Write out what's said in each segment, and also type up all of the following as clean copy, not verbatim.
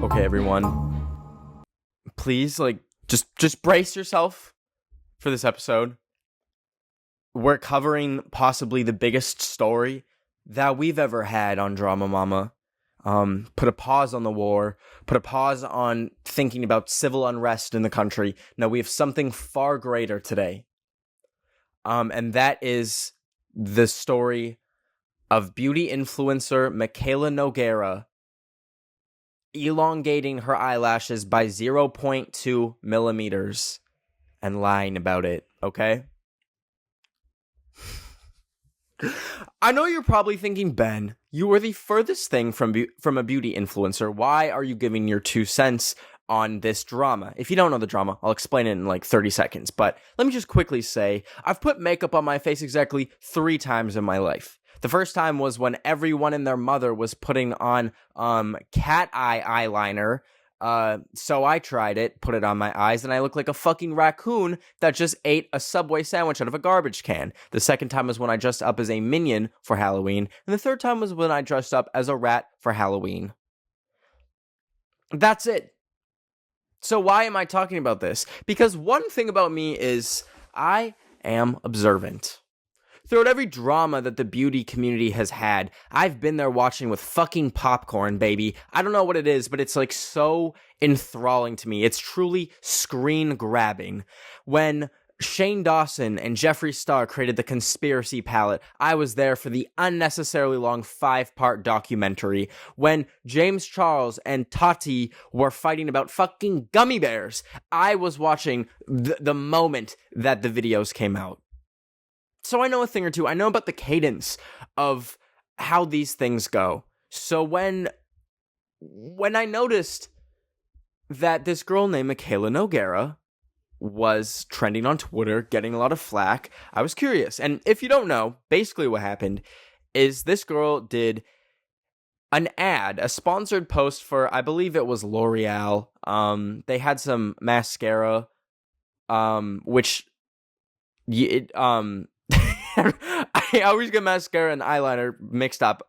Okay, everyone, please, just brace yourself for this episode. We're covering possibly the biggest story that we've ever had on Drama Mama. Put a pause on the war, put a pause on thinking about civil unrest in the country. No, we have something far greater today. And that is the story of beauty influencer Michaela Nogueira elongating her eyelashes by 0.2 millimeters and lying about it, okay? I know you're probably thinking, Ben, you are the furthest thing from a beauty influencer. Why are you giving your 2 cents on this drama? If you don't know the drama, I'll explain it in like 30 seconds. But let me just quickly say, I've put makeup on my face exactly 3 times in my life. The first time was when everyone and their mother was putting on cat eye eyeliner. So I tried it, put it on my eyes, and I looked like a fucking raccoon that just ate a Subway sandwich out of a garbage can. The second time was when I dressed up as a minion for Halloween, and the third time was when I dressed up as a rat for Halloween. That's it. So why am I talking about this? Because one thing about me is I am observant. Throughout every drama that the beauty community has had, I've been there watching with fucking popcorn, baby. I don't know what it is, but it's like so enthralling to me. It's truly screen grabbing. When Shane Dawson and Jeffree Star created the Conspiracy Palette, I was there for the unnecessarily long 5-part documentary. When James Charles and Tati were fighting about fucking gummy bears, I was watching the moment that the videos came out. So I know a thing or two. I know about the cadence of how these things go. So when I noticed that this girl named Michaela Nogueira was trending on Twitter, getting a lot of flack, I was curious. And if you don't know, basically what happened is this girl did an ad, a sponsored post for, I believe it was L'Oreal. They had some mascara, which I always get mascara and eyeliner mixed up.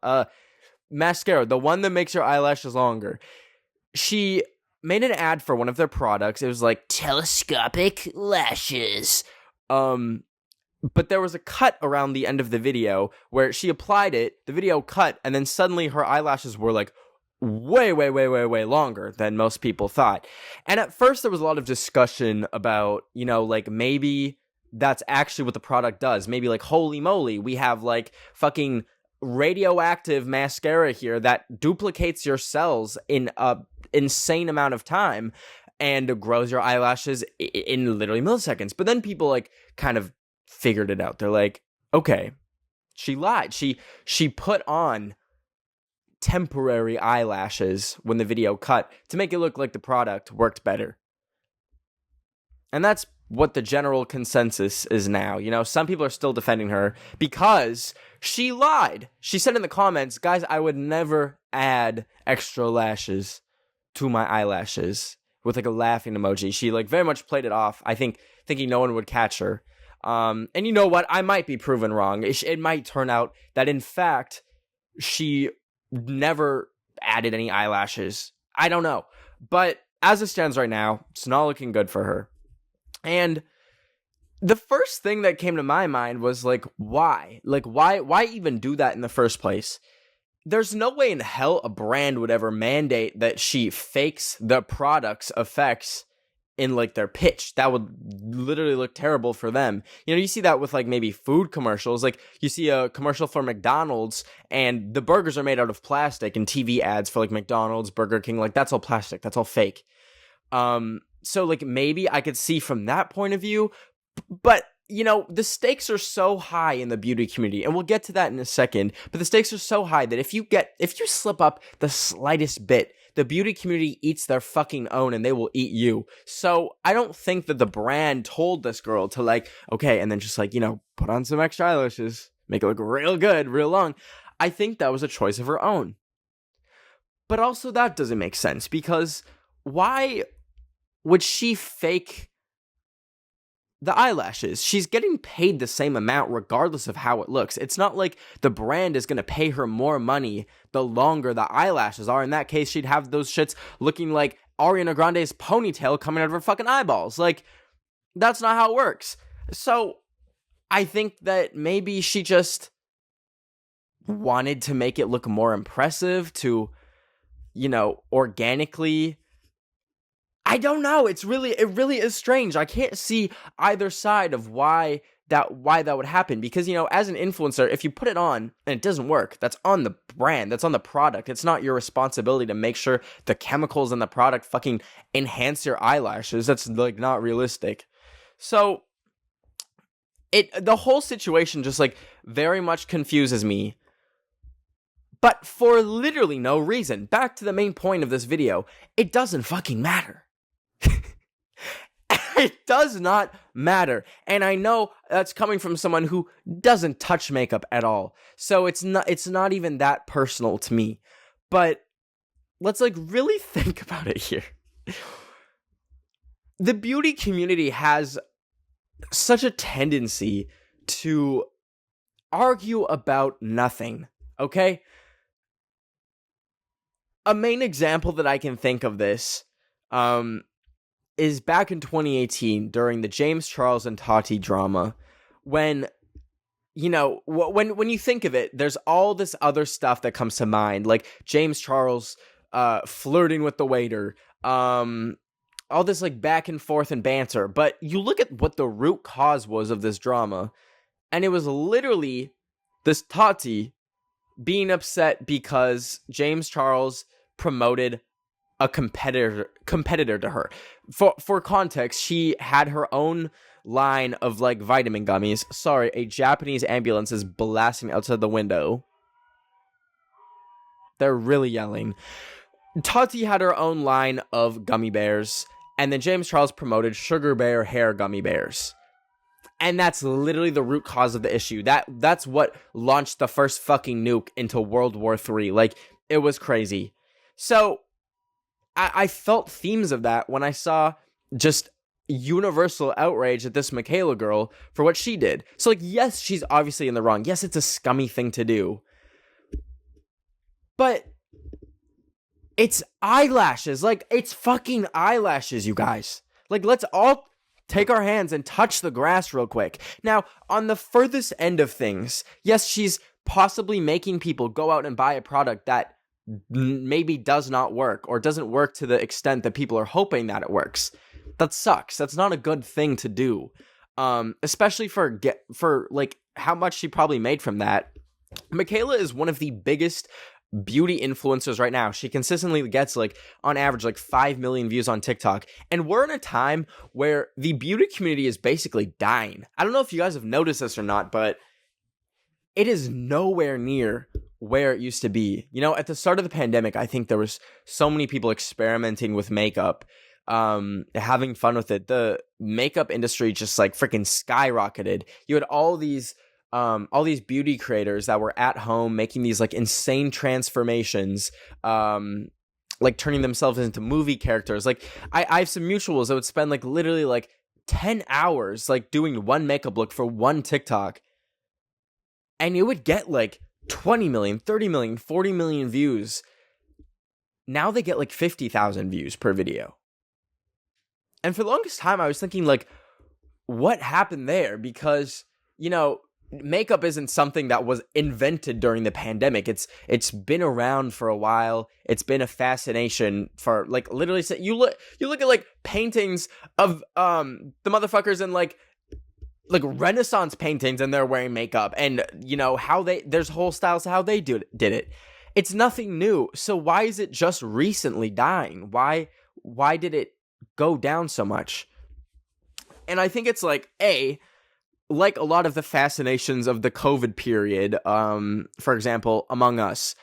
Mascara, the one that makes your eyelashes longer. She made an ad for one of their products. It was like telescopic lashes. But there was a cut around the end of the video where she applied it, the video cut, and then suddenly her eyelashes were like way longer than most people thought. And at first there was a lot of discussion about, like maybe that's actually what the product does. Maybe like, holy moly, we have like fucking radioactive mascara here that duplicates your cells in a insane amount of time and grows your eyelashes in literally milliseconds. But then people like kind of figured it out. They're like, okay, she lied. She put on temporary eyelashes when the video cut to make it look like the product worked better. And that's what the general consensus is now. Some people are still defending her because she lied. She said in the comments, guys, I would never add extra lashes to my eyelashes, with like a laughing emoji. She like very much played it off, I think, thinking no one would catch her. And you know what? I might be proven wrong. It might turn out that in fact, she never added any eyelashes. I don't know. But as it stands right now, it's not looking good for her. And the first thing that came to my mind was like, why? Like, why even do that in the first place? There's no way in hell a brand would ever mandate that she fakes the product's effects in like their pitch. That would literally look terrible for them. You see that with like maybe food commercials. Like you see a commercial for McDonald's and the burgers are made out of plastic, and TV ads for like McDonald's, Burger King, like that's all plastic. That's all fake. So, like, maybe I could see from that point of view, but, the stakes are so high in the beauty community, and we'll get to that in a second, but the stakes are so high that if you slip up the slightest bit, the beauty community eats their fucking own, and they will eat you. So, I don't think that the brand told this girl to, like, okay, and then just, like, put on some extra eyelashes, make it look real good, real long. I think that was a choice of her own. But also that doesn't make sense, because why would she fake the eyelashes. She's getting paid the same amount regardless of how it looks. It's not like the brand is going to pay her more money the longer the eyelashes are. In that case, she'd have those shits looking like Ariana Grande's ponytail coming out of her fucking eyeballs. Like, that's not how it works. So I think that maybe she just wanted to make it look more impressive, to, organically. I don't know. It really is strange. I can't see either side of why that would happen, because, as an influencer, if you put it on and it doesn't work, that's on the brand, that's on the product. It's not your responsibility to make sure the chemicals in the product fucking enhance your eyelashes. That's like not realistic. So the whole situation just like very much confuses me, but for literally no reason. Back to the main point of this video, it doesn't fucking matter. It does not matter. And I know that's coming from someone who doesn't touch makeup at all. So it's not even that personal to me. But let's like really think about it here. The beauty community has such a tendency to argue about nothing, okay? A main example that I can think of this is back in 2018 during the James Charles and Tati drama, when, when you think of it, there's all this other stuff that comes to mind, like James Charles flirting with the waiter, all this like back and forth and banter. But you look at what the root cause was of this drama, and it was literally this Tati being upset because James Charles promoted a competitor to her. For context, she had her own line of like vitamin gummies. Sorry, a Japanese ambulance is blasting outside the window. They're really yelling. Tati had her own line of gummy bears, and then James Charles promoted Sugar Bear hair gummy bears. And that's literally the root cause of the issue. That's what launched the first fucking nuke into World War III. Like, it was crazy. So I felt themes of that when I saw just universal outrage at this Michaela girl for what she did. So, like, yes, she's obviously in the wrong. Yes, it's a scummy thing to do. But it's eyelashes. Like, it's fucking eyelashes, you guys. Like, let's all take our hands and touch the grass real quick. Now, on the furthest end of things, yes, she's possibly making people go out and buy a product that maybe does not work, or doesn't work to the extent that people are hoping that it works. That sucks. That's not a good thing to do. Especially for like how much she probably made from that. Michaela is one of the biggest beauty influencers right now. She consistently gets like on average like 5 million views on TikTok, and we're in a time where the beauty community is basically dying. I don't know if you guys have noticed this or not, but it is nowhere near where it used to be. At the start of the pandemic, I think there was so many people experimenting with makeup, having fun with it. The makeup industry just like freaking skyrocketed. You had all these beauty creators that were at home making these like insane transformations, like turning themselves into movie characters. Like I have some mutuals that would spend like literally like 10 hours like doing one makeup look for one TikTok, and it would get like 20 million, 30 million, 40 million views. Now they get like 50,000 views per video. And for the longest time, I was thinking like, what happened there? Because, makeup isn't something that was invented during the pandemic. It's been around for a while. It's been a fascination for like literally. You look at like paintings of the motherfuckers in like Renaissance paintings, and they're wearing makeup, and how there's whole styles to how they did it. It's nothing new. So why is it just recently dying? Why did it go down so much? And I think it's like like a lot of the fascinations of the COVID period, for example, Among Us,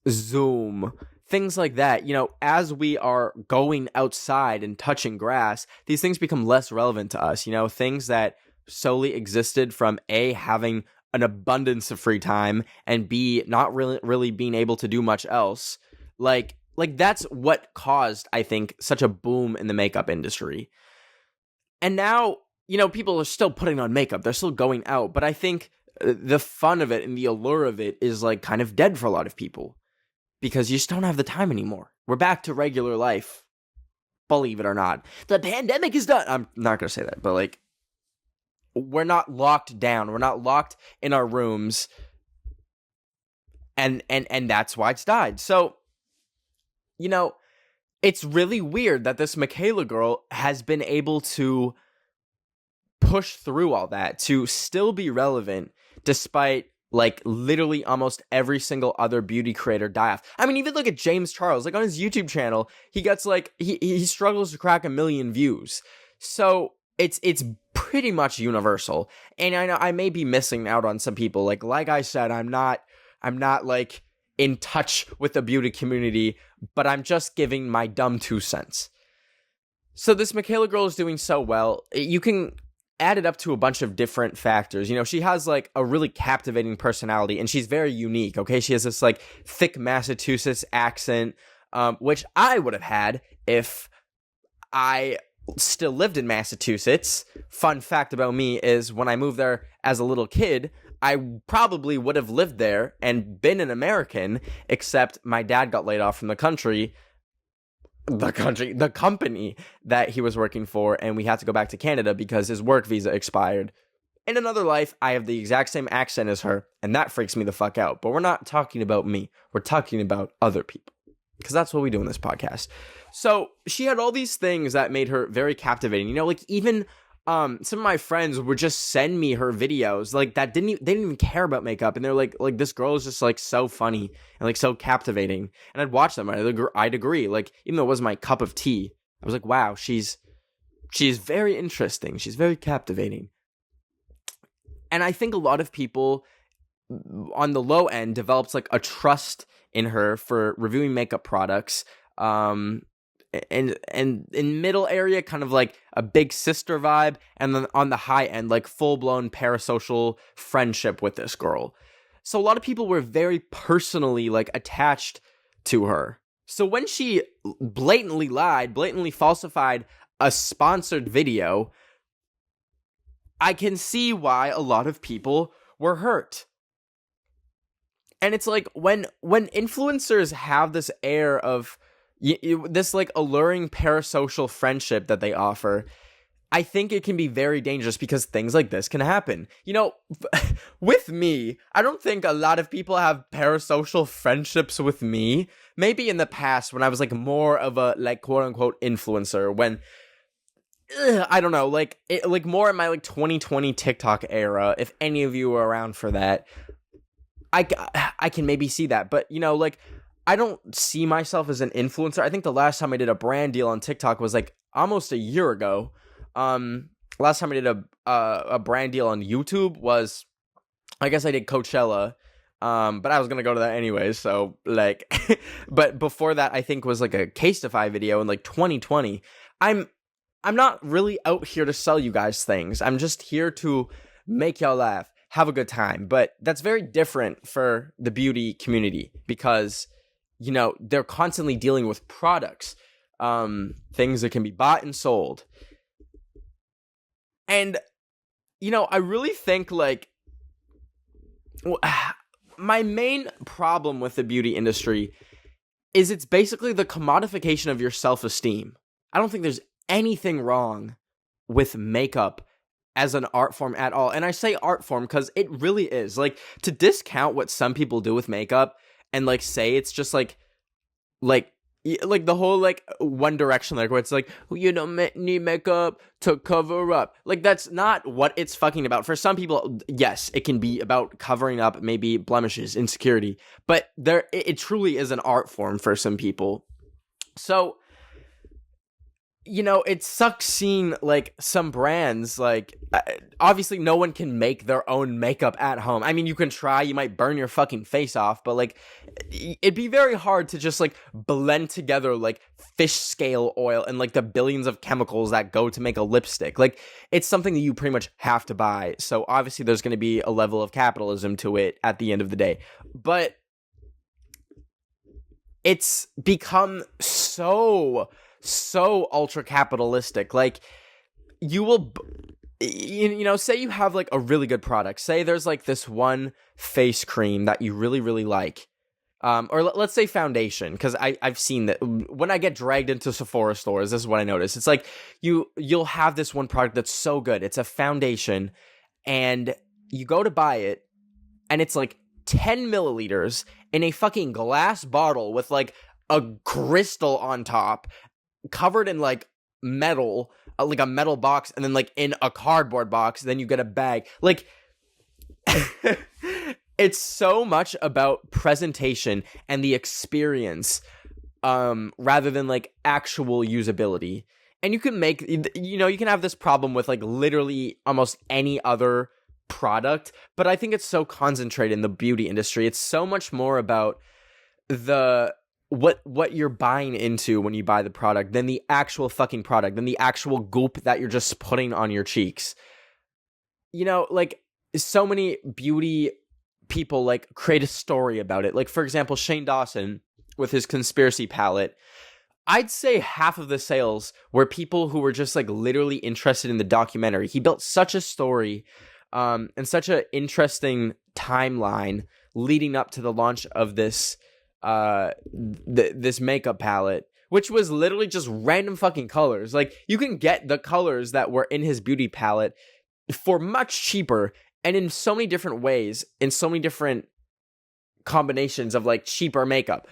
Zoom, things like that. As we are going outside and touching grass, these things become less relevant to us. Things that solely existed from A, having an abundance of free time, and B, not really being able to do much else. Like that's what caused, I think, such a boom in the makeup industry. And now, people are still putting on makeup. They're still going out. But I think the fun of it and the allure of it is like kind of dead for a lot of people because you just don't have the time anymore. We're back to regular life. Believe it or not. The pandemic is done. I'm not going to say that, but like, we're not locked down. We're not locked in our rooms. And that's why it's died. So, it's really weird that this Michaela girl has been able to push through all that to still be relevant despite like literally almost every single other beauty creator die off. I mean, even look at James Charles, like on his YouTube channel, he gets like, he struggles to crack 1 million views. So it's pretty much universal. And I know I may be missing out on some people. Like I said, I'm not like in touch with the beauty community, but I'm just giving my dumb 2 cents. So this Michaela girl is doing so well. You can add it up to a bunch of different factors. She has like a really captivating personality and she's very unique. Okay. She has this like thick Massachusetts accent, which I would have had if I still lived in Massachusetts. Fun fact about me is when I moved there as a little kid, I probably would have lived there and been an American, except my dad got laid off from the company that he was working for, and we had to go back to Canada because his work visa expired. In another life, I have the exact same accent as her, and that freaks me the fuck out. But we're not talking about me. We're talking about other people, because that's what we do in this podcast. So she had all these things that made her very captivating. Like even some of my friends would just send me her videos like that they didn't even care about makeup, and they're like this girl is just like so funny and like so captivating, and I'd watch them. I'd agree, like even though it was my cup of tea, I was like, wow, she's very interesting, she's very captivating. And I think a lot of people on the low end develops like a trust in her for reviewing makeup products, and in middle area, kind of like a big sister vibe, and then on the high end, like full-blown parasocial friendship with this girl. So a lot of people were very personally like attached to her. So when she blatantly lied, blatantly falsified a sponsored video, I can see why a lot of people were hurt. And it's like when influencers have this air of this like alluring parasocial friendship that they offer, I think it can be very dangerous because things like this can happen. With me, I don't think a lot of people have parasocial friendships with me. Maybe in the past when I was like more of a like quote unquote influencer, when I don't know, like more in my like 2020 TikTok era, if any of you were around for that, I can maybe see that. But like, I don't see myself as an influencer. I think the last time I did a brand deal on TikTok was like almost a year ago. Last time I did a brand deal on YouTube was, I guess I did Coachella. But I was gonna go to that anyways. So like, but before that, I think was like a Casetify video in like 2020. I'm not really out here to sell you guys things. I'm just here to make y'all laugh, have a good time. But that's very different for the beauty community because they're constantly dealing with products, things that can be bought and sold. And, I really think like my main problem with the beauty industry is it's basically the commodification of your self-esteem. I don't think there's anything wrong with makeup as an art form at all. And I say art form because it really is. Like, to discount what some people do with makeup and like say it's just like the whole like One Direction, like where it's like, you don't need makeup to cover up. Like, that's not what it's fucking about. For some people, yes, it can be about covering up maybe blemishes, insecurity, but it truly is an art form for some people. So, it sucks seeing like some brands, like obviously no one can make their own makeup at home. I mean, you can try, you might burn your fucking face off, but like it'd be very hard to just like blend together like fish scale oil and like the billions of chemicals that go to make a lipstick. Like, it's something that you pretty much have to buy. So obviously there's going to be a level of capitalism to it at the end of the day. But it's become so ultra capitalistic. Like, you will, say you have like a really good product. Say there's like this one face cream that you really, really like. Or let's say foundation, because I've seen that when I get dragged into Sephora stores, this is what I notice. It's like you'll have this one product that's so good. It's a foundation, and you go to buy it, and it's like 10 milliliters in a fucking glass bottle with like a crystal on top, covered in like metal, like a metal box, and then like in a cardboard box. Then you get a bag. Like, it's so much about presentation and the experience, rather than like actual usability. And you can make, you can have this problem with like literally almost any other product, but I think it's so concentrated in the beauty industry. It's so much more about what you're buying into when you buy the product than the actual fucking product, than the actual goop that you're just putting on your cheeks. Like, so many beauty people like create a story about it. Like, for example, Shane Dawson with his conspiracy palette, I'd say half of the sales were people who were just like literally interested in the documentary. He built such a story, and such an interesting timeline leading up to the launch of this this makeup palette, which was literally just random fucking colors. Like, you can get the colors that were in his beauty palette for much cheaper, and in so many different ways, in so many different combinations of like cheaper makeup.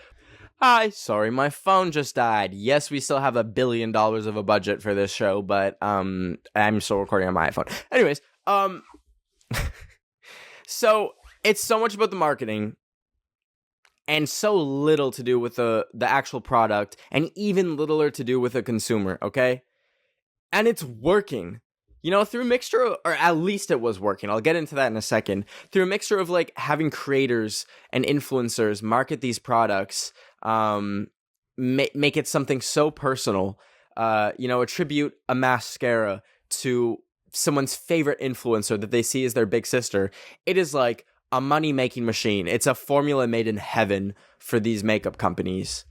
Hi, sorry, my phone just died. Yes, we still have $1 billion of a budget for this show, but I'm still recording on my iPhone. Anyways, so it's so much about the marketing and so little to do with the actual product, and even littler to do with the consumer, okay? And it's working. Through a mixture of, or at least it was working. I'll get into that in a second. Through a mixture of like having creators and influencers market these products, make it something so personal. Attribute a mascara to someone's favorite influencer that they see as their big sister. It is like a money-making machine. It's a formula made in heaven for these makeup companies.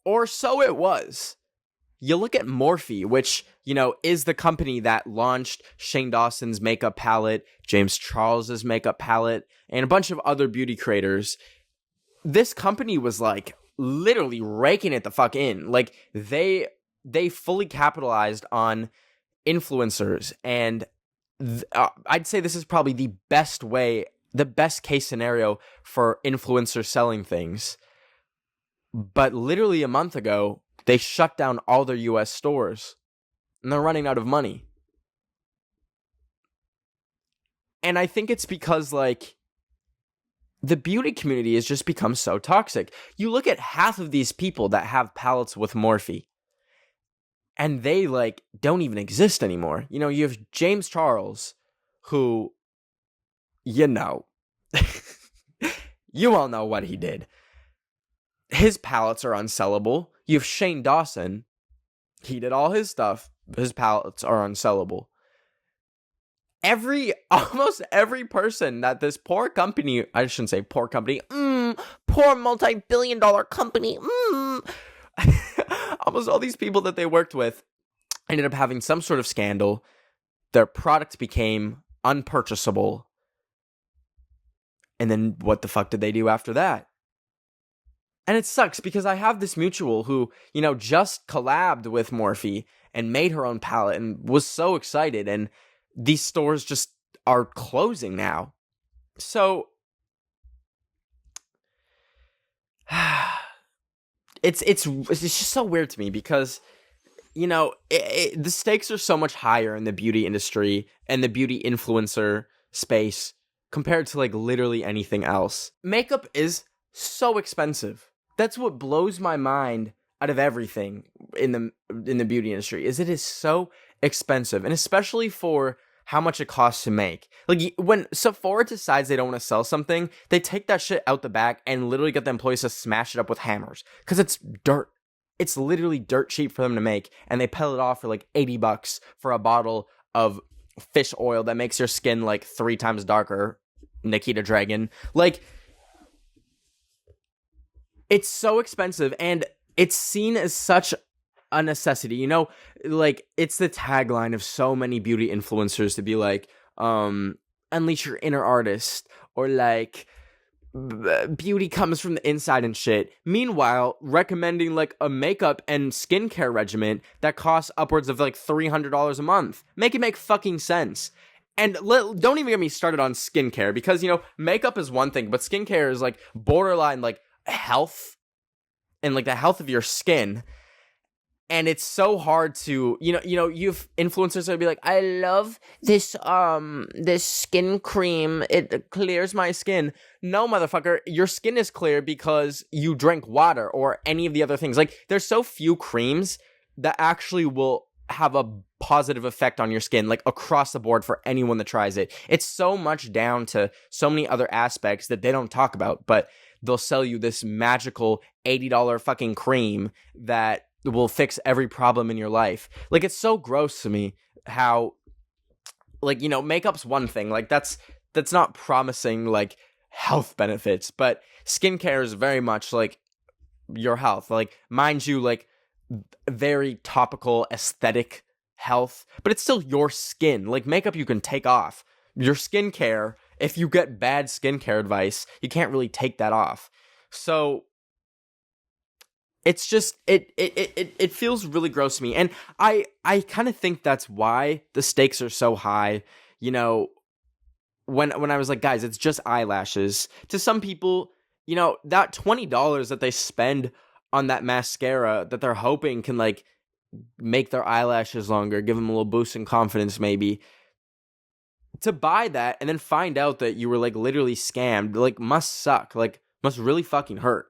Or so it was. You look at Morphe, which, is the company that launched Shane Dawson's makeup palette, James Charles's makeup palette, and a bunch of other beauty creators. This company was like literally raking it the fuck in. Like, they fully capitalized on influencers, and I'd say this is probably the best case scenario for influencers selling things. But literally a month ago, they shut down all their US stores, and they're running out of money. And I think it's because, like, the beauty community has just become so toxic. You look at half of these people that have palettes with Morphe, and they, like, don't even exist anymore. You have James Charles, who, you all know what he did. His palettes are unsellable. You have Shane Dawson. He did all his stuff. His palettes are unsellable. Almost every person that this poor company, I shouldn't say poor company, poor multi-billion-dollar company, almost all these people that they worked with ended up having some sort of scandal. Their product became unpurchasable. And then what the fuck did they do after that? And it sucks because I have this mutual who, just collabed with Morphe and made her own palette and was so excited, and these stores just are closing now. So it's just so weird to me because, the stakes are so much higher in the beauty industry and the beauty influencer space compared to like literally anything else. Makeup is so expensive. That's what blows my mind out of everything in the beauty industry, is it is so expensive, and especially for how much it costs to make. Like, when Sephora decides they don't want to sell something, they take that shit out the back and literally get the employees to smash it up with hammers, because it's dirt. It's literally dirt cheap for them to make, and they peel it off for like $80 for a bottle of fish oil that makes your skin like 3 times darker. Nikita Dragon. Like, it's so expensive, and it's seen as such a necessity. You know, like it's the tagline of so many beauty influencers to be like, unleash your inner artist, or like beauty comes from the inside and shit. Meanwhile, recommending like a makeup and skincare regimen that costs upwards of like $300 a month. Make it make fucking sense. And don't even get me started on skincare, because, you know, makeup is one thing, but skincare is like borderline like health and like the health of your skin. And it's so hard to, you've influencers that be like, I love this skin cream. It clears my skin. No, motherfucker, your skin is clear because you drank water or any of the other things. Like, there's so few creams that actually will have a positive effect on your skin, like across the board for anyone that tries it. It's so much down to so many other aspects that they don't talk about, but they'll sell you this magical $80 fucking cream that will fix every problem in your life. Like, it's so gross to me how, like, you know, makeup's one thing. Like, that's not promising, like, health benefits. But skincare is very much, like, your health. Like, mind you, like, very topical, aesthetic health. But it's still your skin. Like, makeup you can take off. Your skincare, if you get bad skincare advice, you can't really take that off. So it's just it feels really gross to me, and I kind of think that's why the stakes are so high. You know, when I was like, guys, it's just eyelashes. To some people, you know, that $20 that they spend on that mascara that they're hoping can like make their eyelashes longer, give them a little boost in confidence, maybe. To buy that and then find out that you were like literally scammed, like, must suck, like must really fucking hurt.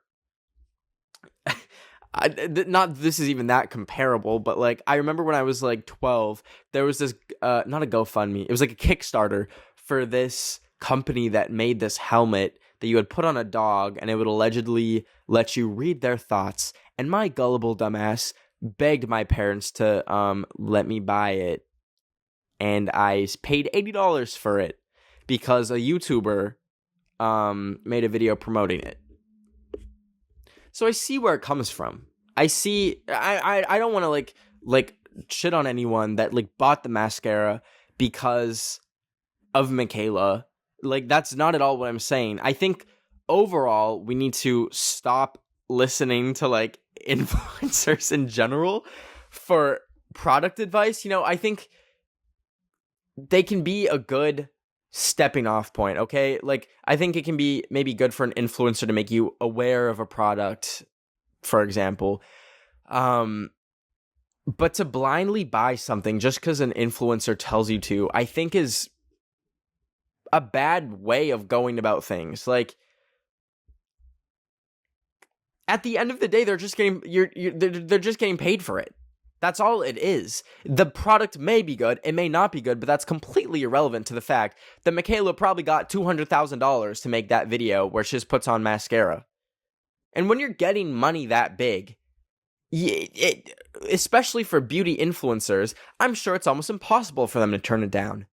Not this is even that comparable, but like I remember when I was like 12, there was this not a GoFundMe, it was like a Kickstarter for this company that made this helmet that you would put on a dog, and it would allegedly let you read their thoughts. And my gullible dumbass begged my parents to let me buy it, and I paid $80 for it because a YouTuber made a video promoting it. So I see where it comes from. I don't want to like shit on anyone that like bought the mascara because of Michaela. Like, that's not at all what I'm saying. I think overall we need to stop listening to like influencers in general for product advice. You know, I think they can be a good stepping off point, okay? Like, I think it can be maybe good for an influencer to make you aware of a product, for example. But to blindly buy something just because an influencer tells you to, I think is a bad way of going about things. Like, at the end of the day, they're just getting they're just getting paid for it. That's all it is. The product may be good, it may not be good, but that's completely irrelevant to the fact that Michaela probably got $200,000 to make that video where she just puts on mascara. And when you're getting money that big, especially for beauty influencers, I'm sure it's almost impossible for them to turn it down.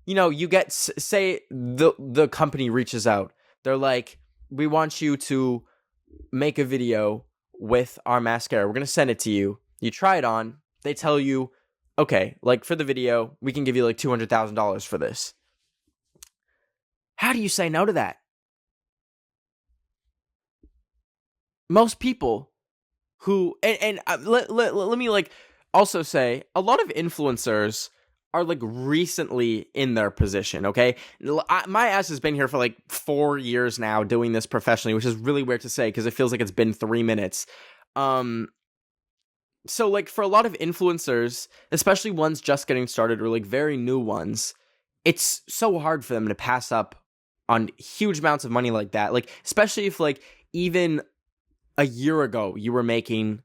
You know, you get, say the company reaches out. They're like, we want you to make a video with our mascara. We're going to send it to you. You try it on, they tell you, okay, like for the video, we can give you like $200,000 for this. How do you say no to that? Most people who, let me like also say, a lot of influencers are like recently in their position, okay? My ass has been here for like 4 years now doing this professionally, which is really weird to say because it feels like it's been 3 minutes. So, like, for a lot of influencers, especially ones just getting started or, like, very new ones, it's so hard for them to pass up on huge amounts of money like that. Like, especially if, like, even a year ago, you were making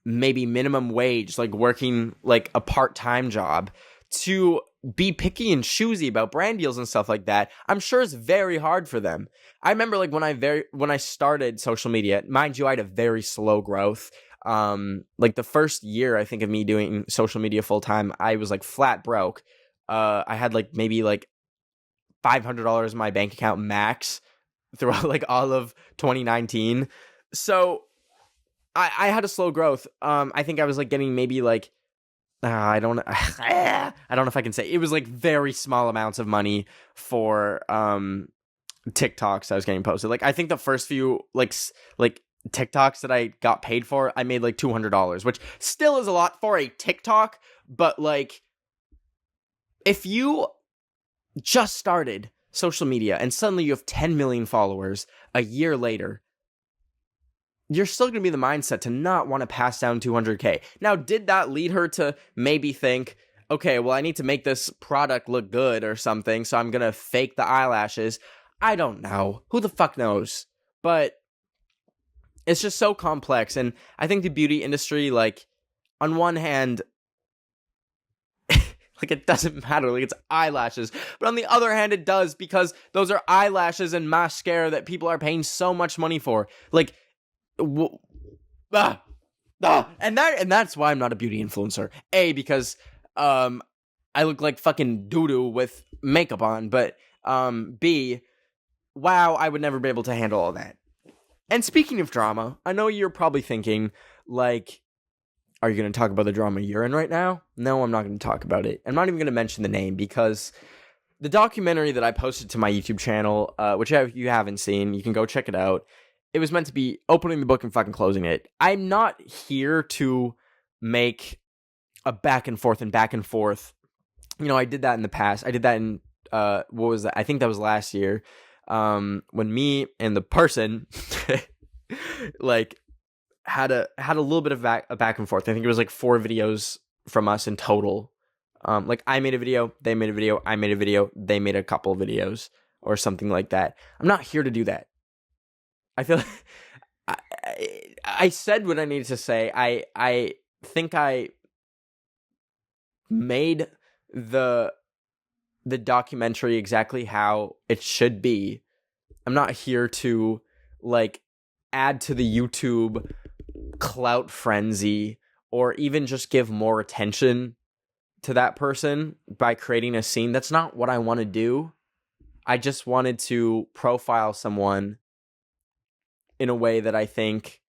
maybe minimum wage, like, working, like, a part-time job, to be picky and choosy about brand deals and stuff like that, I'm sure it's very hard for them. I remember, like, when I started social media, mind you, I had a very slow growth. Like the first year I think of me doing social media full time, I was like flat broke. I had like maybe like $500 in my bank account max throughout like all of 2019. So I had a slow growth. I think I was like getting maybe like I don't know if I can say. It was like very small amounts of money for TikToks I was getting posted. Like I think the first few like TikToks that I got paid for, I made like $200, which still is a lot for a TikTok, but like if you just started social media and suddenly you have 10 million followers a year later, you're still going to be the mindset to not want to pass down 200K. Now, did that lead her to maybe think, okay, well, I need to make this product look good or something, so I'm going to fake the eyelashes? I don't know. Who the fuck knows? But it's just so complex. And I think the beauty industry, like, on one hand, like, it doesn't matter. Like, it's eyelashes. But on the other hand, it does, because those are eyelashes and mascara that people are paying so much money for. Like, and that's why I'm not a beauty influencer. A, because I look like fucking doo-doo with makeup on, but B, wow, I would never be able to handle all that. And speaking of drama, I know you're probably thinking, like, are you going to talk about the drama you're in right now? No, I'm not going to talk about it. I'm not even going to mention the name, because the documentary that I posted to my YouTube channel, which if you haven't seen, you can go check it out. It was meant to be opening the book and fucking closing it. I'm not here to make a back and forth. You know, I did that in the past. I did that in, what was that? I think that was last year. When me and the person, like, had a little bit of a back and forth. I think it was like 4 videos from us in total. Like, I made a video, they made a video, I made a video, they made a couple of videos, or something like that. I'm not here to do that. I feel I said what I needed to say. I think I made the documentary exactly how it should be. I'm not here to, like, add to the YouTube clout frenzy, or even just give more attention to that person by creating a scene. That's not what I want to do. I just wanted to profile someone in a way that I think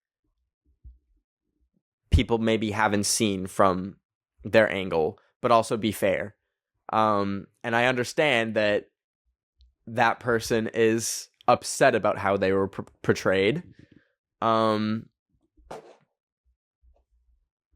people maybe haven't seen from their angle, but also be fair. And I understand that that person is upset about how they were portrayed.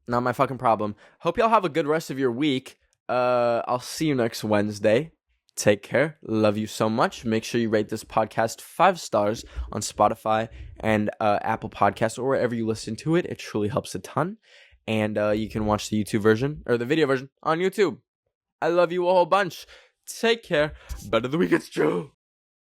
Not my fucking problem. Hope y'all have a good rest of your week. I'll see you next Wednesday. Take care. Love you so much. Make sure you rate this podcast 5 stars on Spotify and Apple Podcasts, or wherever you listen to it. It truly helps a ton. And you can watch the YouTube version, or the video version, on YouTube. I love you a whole bunch. Take care. Better the week, it's true.